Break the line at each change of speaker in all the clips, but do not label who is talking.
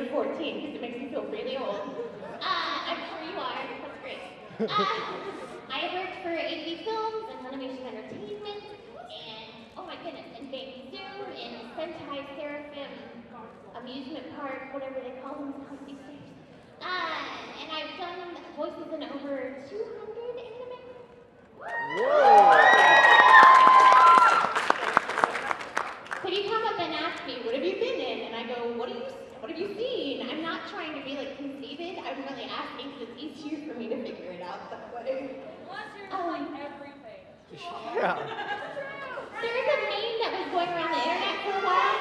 you're 14 because it makes me feel really old. I'm sure you are. That's great. I worked for AV Films and Animation Entertainment, and oh my goodness, and Bang Zoom, and Sentai Seraphim, amusement park, whatever they call themselves these days. And I've done voices in over 200 anime.
Whoa!
So you come up and ask me, what have you been in? And I go, what have you seen? I'm not trying to be like conceited. I'm really asking because it's easier for me to figure it out that way.
Plus you're like everything.
Yeah.
There was a meme that was going around the internet for a while.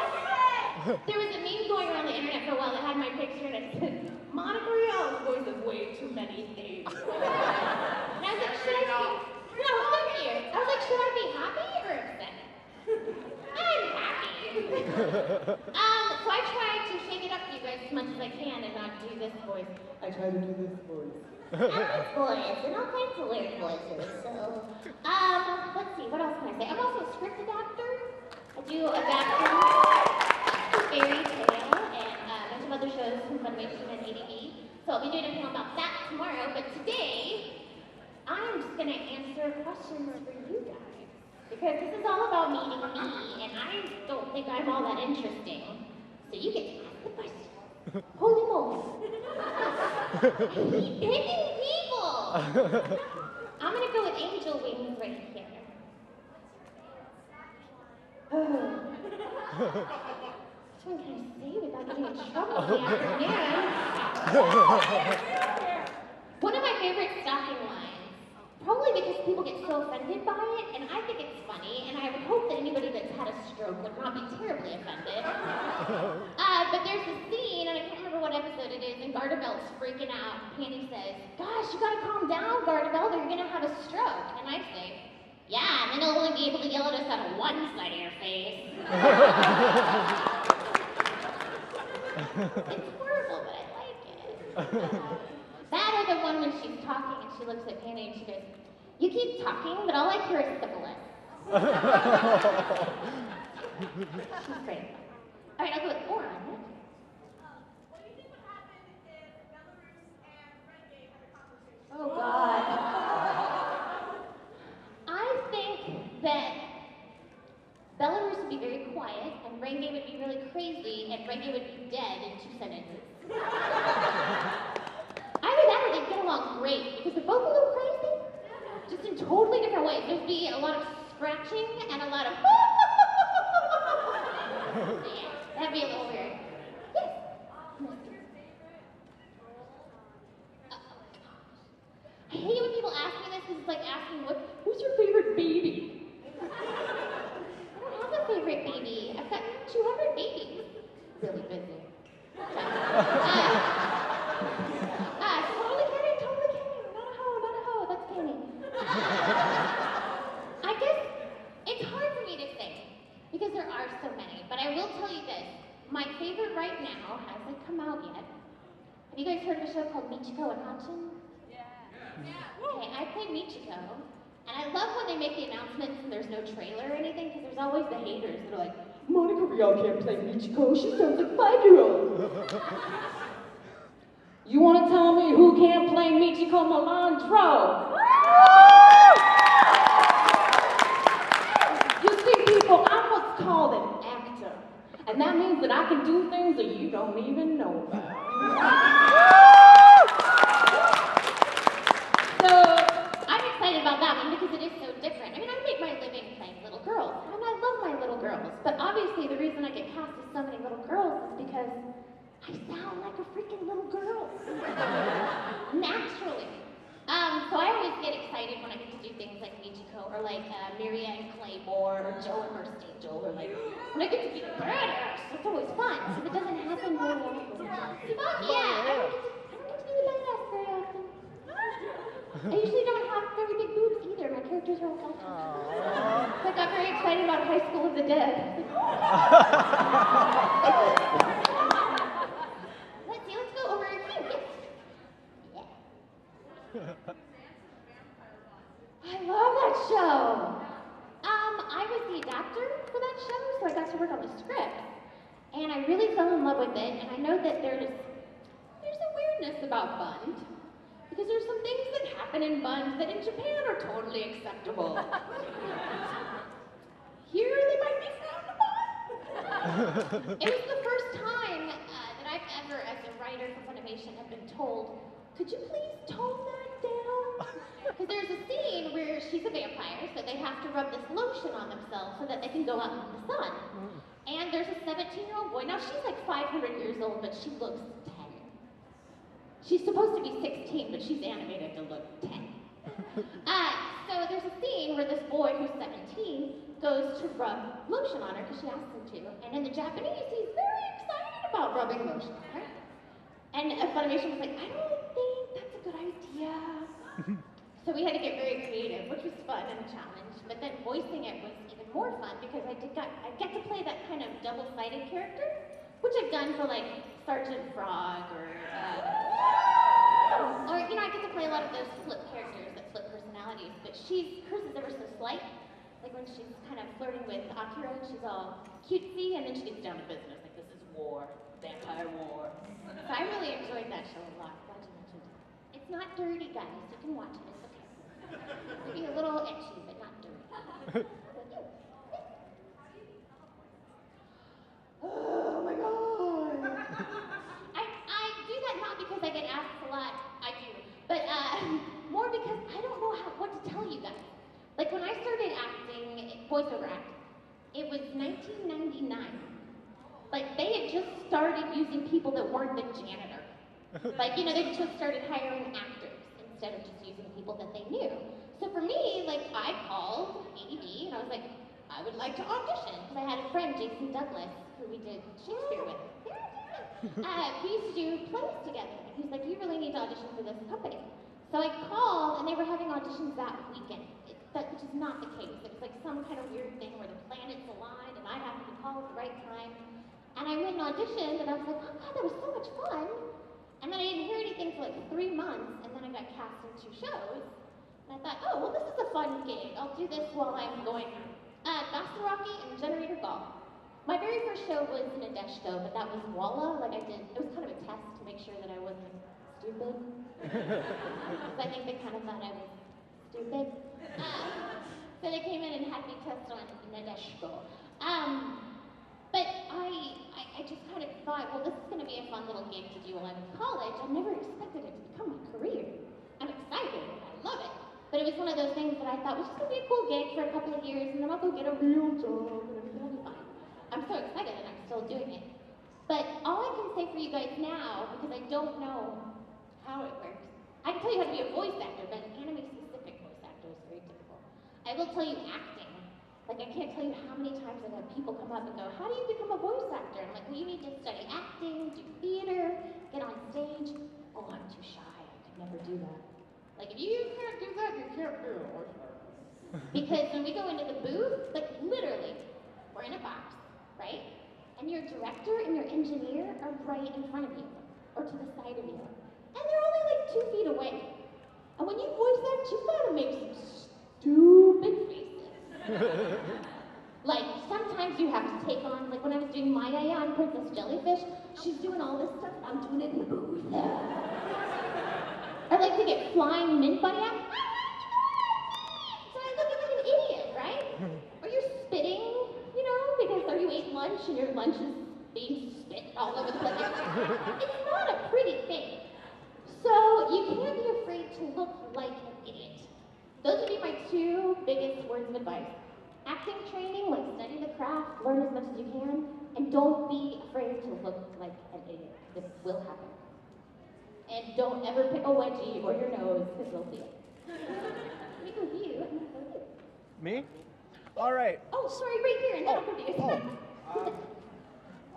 There was a meme going around the internet for a while that had my picture and it said, Monica Rial's voice is way too many things. And I was like, should I be? No, thank you. I was like, should I be happy or upset? I'm happy. So I tried to shake it up for you guys as much as I can and not do this voice. I try to do this voice. And this voice, and all kinds of weird voices. So, let's see, what else can I say? I'm also a script adapter. I do adapting to Fairy Tale and a bunch of other shows from Funimation and ADV. So I'll be doing a film about that tomorrow. But today, I'm just going to answer questions for you guys. Because this is all about meeting me, and I don't think I'm all that interesting. So you get to ask the question. Holy moly. I hate picking people. I'm going to go with angel wings right here. Which one can I say without getting in trouble in the afternoon? One of my favorite stocking lines. Probably because people get so offended by it, and I think it's funny, and I would hope that anybody that's had a stroke would not be terribly offended. But there's a scene, and I can't remember what episode it is, and Gardavel's freaking out. Panty says, gosh, you gotta calm down, Gardavel, or you're gonna have a stroke. And I say, yeah, and then you'll only be able to yell at us out of one side of your face. It's horrible, but I like it. That or the one when she's talking and she looks at Panty and she goes, you keep talking, but all I hear is syphilis. She's great. All right, I'll go with Ouran.
What do you think would happen if Belarus and Renegade had a conversation?
Oh, God. I think that Belarus would be very quiet, and Renegade would be really crazy, and Renegade would be dead in 2 sentences. Either that or they'd get along great, because they're both a little crazy, just in totally different ways. There'd be a lot of scratching and a lot of yeah, that'd be a little weird. Yes. I hate it when people ask me this, because it's like asking, who's your favorite baby? I don't have a favorite baby. I've got 200 babies. Really busy. Totally kidding. Not a hoe. That's kidding. I guess it's hard for me to say because there are so many. But I will tell you this: my favorite right now hasn't come out yet. Have you guys heard of a show called Michiko and Hanshin?
Yeah.
Okay, I play Michiko, and I love when they make the announcements and there's no trailer or anything because there's always the haters that are like, Monica Rial can't play Michiko. She sounds like 5-year-old. You want to tell me who can't play Michiko Melandro? You see, people, I'm what's called an actor. And that means that I can do things that you don't even know about. So, I'm excited about that one because it is so different. I mean, I make my living playing little girls, and I love my little girls. But obviously, the reason I get cast as so many little girls is because I sound like a freaking little girl. Naturally. So I always get excited when I get to do things like Michiko or like Miria and Claymore or Joe and Mercy Angel or like when I get to be the badass. It's always fun. So it doesn't happen very often. Yeah, I don't get to be the badass very often. I usually don't have very big boobs either. My characters are all fun. So I got very excited about High School of the Dead. Let's go over here. Yeah. I love that show. I was the adapter for that show, so I got to work on the script. And I really fell in love with it, and I know that there's a weirdness about Bund, because there's some things that happen in Bund that in Japan are totally acceptable. Here they might be frowned upon. It was the first time that I've ever, as a writer for Funimation, have been told, could you please tone that down? Because there's a scene where she's a vampire, so they have to rub this lotion on themselves so that they can go out in the sun. And there's a 17-year-old boy. Now, she's like 500 years old, but she looks 10. She's supposed to be 16, but she's animated to look 10. So there's a scene where this boy who's 17 goes to rub lotion on her because she asks him to. And in the Japanese, he's very excited about rubbing lotion on her. And Funimation was like, I don't think that's a good idea. So we had to get very creative, which was fun and a challenge. But then voicing it was even more fun because I get to play that kind of double-sided character, which I've done for like Sergeant Frog or you know, I get to play a lot of those flip characters that flip personalities. But hers is ever so slight. Like when she's kind of flirting with Akira, she's all cutesy, and then she gets down to business. Like, this is war, vampire war. So I really enjoyed that show a lot. Glad you mentioned it. It's not dirty, guys. You can watch it. It's okay. Maybe a little etchy, but not dirty. Oh my god! I do that not because I get asked a lot. I do, but more because I don't know what to tell you guys. Like when I started acting, voiceover acting, it was 1999. Like they had just started using people that weren't the janitor. Like, you know, they just started hiring actors instead of just using people that they knew. So for me, like I called ADB and I was like, I would like to audition. Because I had a friend, Jason Douglas, who we did Shakespeare with. We used to do plays together. And he was like, you really need to audition for this company. So I called and they were having auditions that weekend. Which is not the case. It was like some kind of weird thing where the planets aligned and I happened to call at the right time. And I went and auditioned and I was like, oh god, that was so much fun. And then I didn't hear anything for like 3 months and then I got cast in 2 shows. And I thought, oh, well this is a fun gig. I'll do this while I'm going Basaraki and Generator Golf. My very first show was Nadeshko, but that was Walla. Like it was kind of a test to make sure that I wasn't stupid. Because I think they kind of thought I was stupid. So they came in and had me test on Nadeshko. But I just kind of thought, well, this is going to be a fun little gig to do while I'm in college. I never expected it to become my career. I'm excited. I love it. But it was one of those things that I thought was just going to be a cool gig for a couple of years, and then I'll go get a real job, and everything will be fine. I'm so excited that I'm still doing it. But all I can say for you guys now, because I don't know how it works, I can tell you how to be a voice actor, but an anime-specific voice actor is very difficult. I will tell you acting. Like, I can't tell you how many times I've had people come up and go, how do you become a voice actor? I'm like, well, you need to study acting, do theater, get on stage. Oh, I'm too shy. I could never do that. Like, if you can't do that, you can't do a voice actor. Because when we go into the booth, like, literally, we're in a box, right? And your director and your engineer are right in front of you, or to the side of you. And they're only like 2 feet away. And when you voice act, you've got to make some stupid faces. Like, sometimes you have to take on, like when I was doing My Eye on Princess Jellyfish, she's doing all this stuff, I'm doing it in the booth. Or like to get flying mint bunny out. So I look like an idiot, right? Or you're spitting, you know, because you ate lunch and your lunch is being spit all over the place. It's not a pretty thing. So you can't be afraid to look like an idiot. Those would be my 2 biggest words of advice. Acting training, like study the craft, learn as much as you can, and don't be afraid to look like an idiot, because it will happen. And don't ever pick a wedgie or your nose, because you'll see it. Let me go with you, and then go with you.
Me? All right.
Oh, sorry, right here, and then I'll go to you.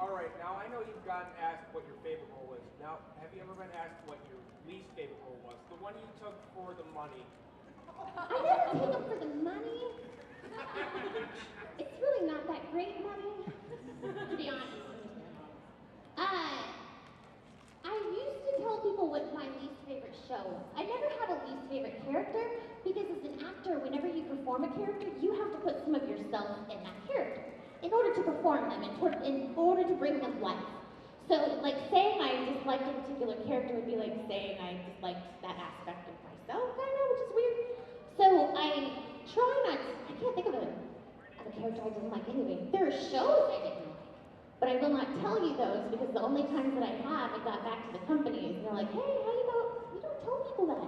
All right, now I know you've gotten asked what your favorite role is. Now, have you ever been asked what your least favorite role was? The one you took for the money.
I never take them for the money. It's really not that great money, to be honest. I used to tell people what my least favorite show was. I never had a least favorite character because as an actor, whenever you perform a character, you have to put some of yourself in that character. in order to perform them, in order to bring them life. So, like, saying I disliked a particular character would be like saying I disliked that aspect of myself, kind of, which is weird. So I try not to, I can't think of a character I didn't like anyway. There are shows I didn't like, but I will not tell you those because the only times that I have, I got back to the companies and they're like, hey, how you don't tell people that.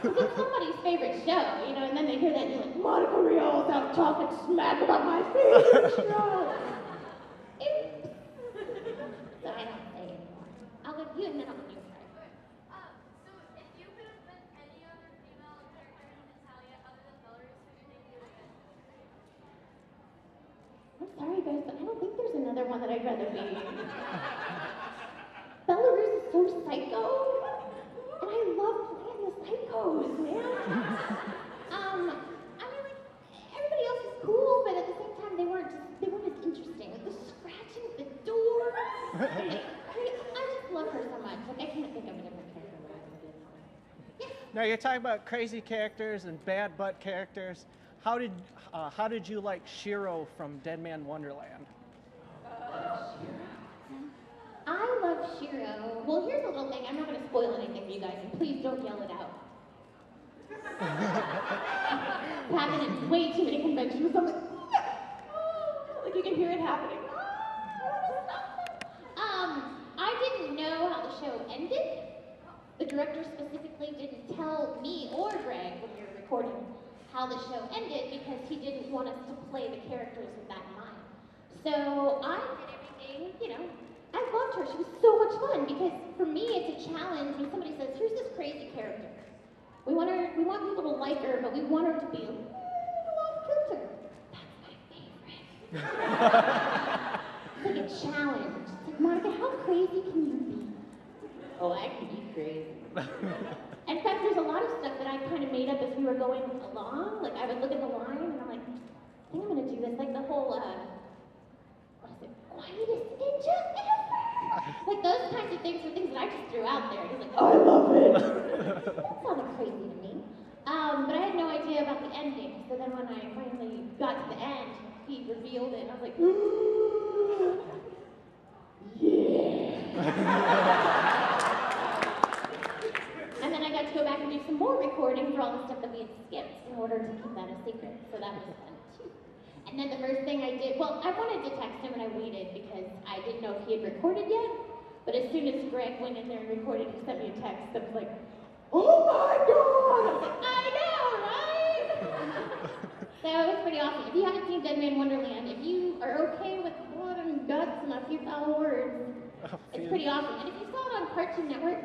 It's somebody's favorite show, you know, and then they hear that and you're like, Monica Rial's out talking smack about my favorite show. Oops. So I don't say anymore. I'll give you and then I'll give you a try.
So if you could have been any other female character in Hetalia other than Belarus, who do you think you would have been?
I'm sorry guys, but I don't think there's another one that I'd rather be. Belarus is so psycho, and I love playing the psychos, man. I mean, like, everybody else is cool, but at the same time, they weren't as interesting. Like, the scratching at the door. I just love her so much. Like, I can't think of a different character where I would be. Yeah.
Now you're talking about crazy characters and bad butt characters. How did you like Shiro from Deadman Wonderland?
I love Shiro. Well, here's a little thing. I'm not going to spoil anything for you guys, and please don't yell it out. It's happened at way too many conventions. I'm like you can hear it happening. I didn't know how the show ended. The director specifically didn't tell me or Greg when we were recording how the show ended because he didn't want us to play the characters with that in mind. So I did everything, you know. I loved her. She was so much fun because for me it's a challenge when somebody says, here's this crazy character. We want people to like her, but we want her to be a little off kilter. That's my favorite. It's like a challenge. It's like, Monica, how crazy can you be? Oh, I can be crazy. In fact, there's a lot of stuff that I kind of made up as we were going along. Like, I would look at the line and I'm like, I think I'm going to do this. Like the whole, what is it? Quietest ninja ever! Like those kinds of things were things that I just threw out there. He's like, oh, I love it! That sounded crazy to me. But I had no idea about the ending. So then when I finally got to the end, he revealed it and I was like, yeah! And then I got to go back and do some more recording for all the stuff that we had skipped in order to keep that a secret. So that was fun too. And then the first thing I did, well, I wanted to text him and I waited because I didn't know if he had recorded yet. But as soon as Greg went in there and recorded, he sent me a text that was like, oh my God! I was like, I know, right? So it was pretty awesome. If you haven't seen Deadman Wonderland, if you are okay with blood and guts and a few foul words, it's pretty awesome. And if you saw it on Cartoon Network,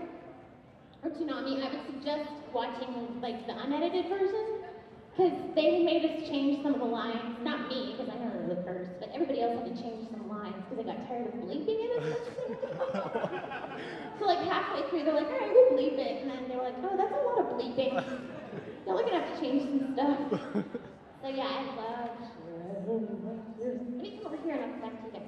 or Toonami, I would suggest watching like the unedited version because they made us change some of the lines. Not me, because I know it was a curse, but everybody else had to change some lines because they got tired of bleeping it as much. So like halfway through, they're like, all right, we'll bleep it, and then they were like, oh, that's a lot of bleeping. Y'all are gonna have to change some stuff. So yeah, I love. Let me come over here and I'll come back to you guys.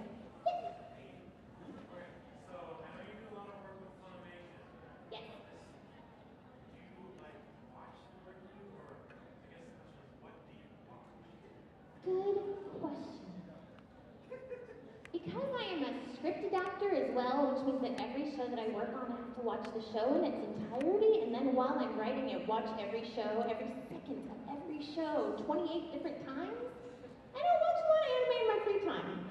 Good question. Because I am a script adapter as well, which means that every show that I work on, I have to watch the show in its entirety, and then while I'm writing it, watch every show, every second of every show, 28 different times. I don't watch a lot of anime in my free time.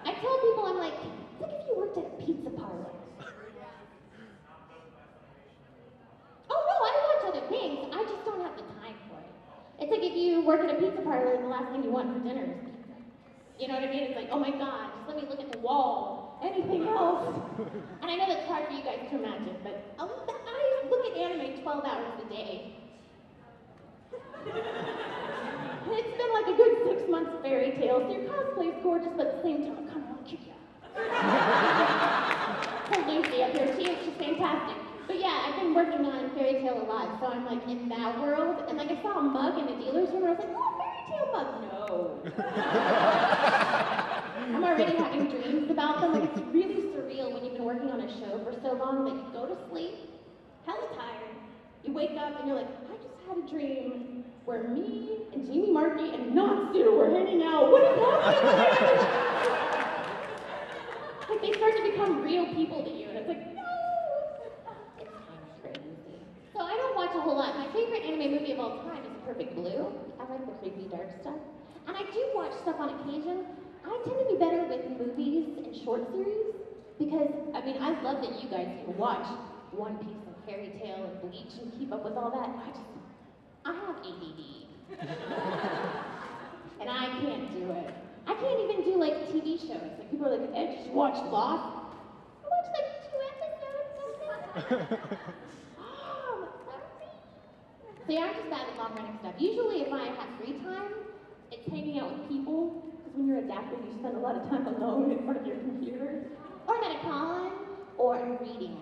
I tell people, I'm like, it's like if you worked at a pizza parlor. Oh no, I watch other things, I just don't have the time for it. It's like if you work at a pizza parlor and the last thing you want for dinner is pizza. You know what I mean? It's like, oh my God, just let me look at the wall. Anything else? And I know that's hard for you guys to imagine, but I look at anime 12 hours a day. And it's been like a good 6 months of fairy tale, so your cosplay is gorgeous, but at the same time, come on, kick ya. Poor Lucy up here, she's fantastic. But yeah, I've been working on fairy tale a lot, so I'm like in that world, and like I saw a mug in the dealer's room, and I was like, oh, fairy tale mug, no. I'm already having dreams about them, like it's really surreal when you've been working on a show for so long that you go to sleep, hella tired, you wake up and you're like, I just had a dream where me and Jamie Markey and Natsu were hanging out. What is happening? Like they start to become real people to you, and it's like, no! It's kind of crazy. So I don't watch a whole lot. My favorite anime movie of all time is Perfect Blue. I like the creepy dark stuff. And I do watch stuff on occasion. I tend to be better with movies and short series because, I mean, I love that you guys can watch One Piece and Fairy Tail and Bleach and keep up with all that. I have ADD. And I can't do it. I can't even do like TV shows. Like people are like, Ed, just watch Lost. I watched like 2 episodes. Oh, sorry. So yeah, I'm just bad at long running stuff. Usually if I have free time, it's hanging out with people. Because when you're adapted, you spend a lot of time alone in front of your computer. Or I'm at a con, or I'm reading.